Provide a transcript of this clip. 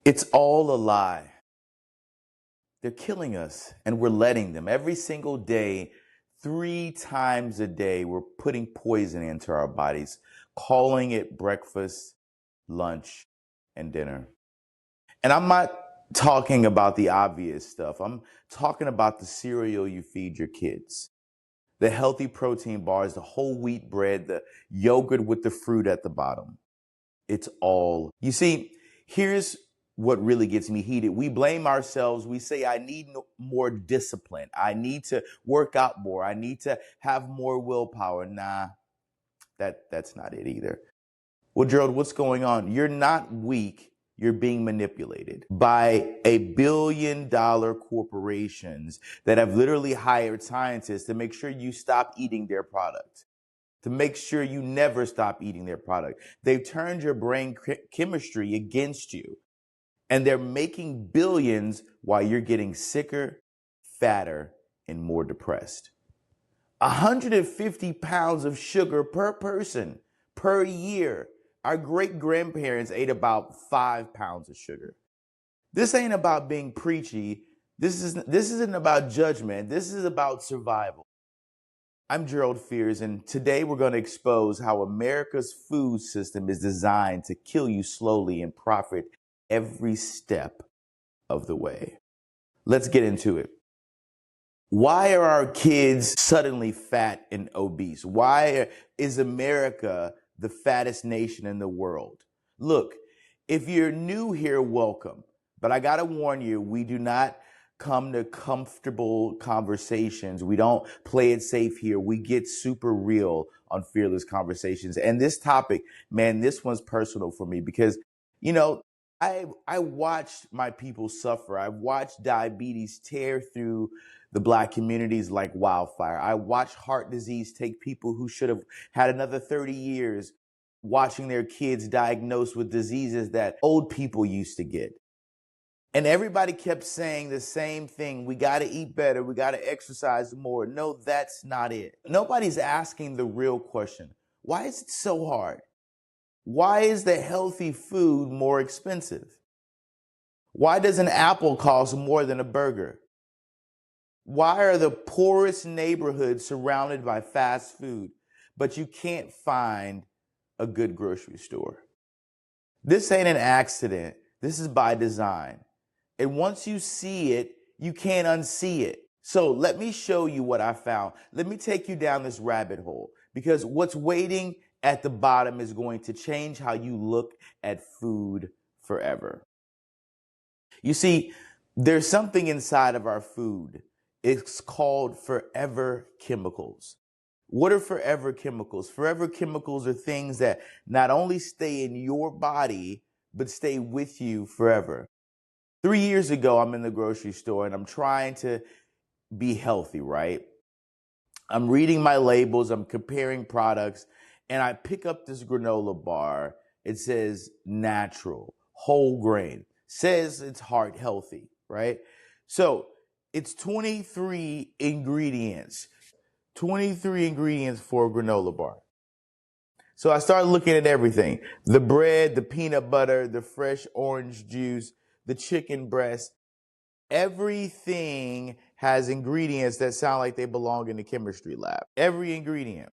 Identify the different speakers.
Speaker 1: It's all a lie. They're killing us and we're letting them. Every single day, 3 times a day, we're putting poison into our bodies, calling it breakfast, lunch, and dinner. And I'm not talking about the obvious stuff. I'm talking about the cereal you feed your kids, the healthy protein bars, the whole wheat bread, the yogurt with the fruit at the bottom. It's all. You see, here's what really gets me heated. We blame ourselves. We say, I need more discipline. I need to work out more. I need to have more willpower. Nah, that's not it either. Well, Gerald, what's going on? You're not weak. You're being manipulated by $1 billion corporations that have literally hired scientists to make sure you stop eating their product, to make sure you never stop eating their product. They've turned your brain chemistry against you, and they're making billions while you're getting sicker, fatter, and more depressed. 150 pounds of sugar per person per year. Our great grandparents ate about 5 pounds of sugar. This ain't about being preachy. This isn't about judgment. This is about survival. I'm Gerald Fears, and today we're going to expose how America's food system is designed to kill you slowly and profit every step of the way. Let's get into it. Why are our kids suddenly fat and obese? Why is America the fattest nation in the world? Look, if you're new here, welcome. But I got to warn you, we do not come to comfortable conversations. We don't play it safe here. We get super real on Fearless Conversations. And this topic, man, this one's personal for me because, you know, I watched my people suffer. I've watched diabetes tear through the Black communities like wildfire. I watched heart disease take people who should have had another 30 years, watching their kids diagnosed with diseases that old people used to get. And everybody kept saying the same thing. We got to eat better. We got to exercise more. No, that's not it. Nobody's asking the real question. Why is it so hard? Why is the healthy food more expensive? Why does an apple cost more than a burger? Why are the poorest neighborhoods surrounded by fast food, but you can't find a good grocery store? This ain't an accident. This is by design. And once you see it, you can't unsee it. So let me show you what I found. Let me take you down this rabbit hole because what's waiting at the bottom is going to change how you look at food forever. You see, there's something inside of our food. It's called forever chemicals. What are forever chemicals? Forever chemicals are things that not only stay in your body, but stay with you forever. 3 years ago, I'm in the grocery store and I'm trying to be healthy, right? I'm reading my labels, I'm comparing products, and I pick up this granola bar. It says natural, whole grain, says it's heart healthy, right? So it's 23 ingredients, 23 ingredients for a granola bar. So I started looking at everything: the bread, the peanut butter, the fresh orange juice, the chicken breast. Everything has ingredients that sound like they belong in the chemistry lab. Every ingredient.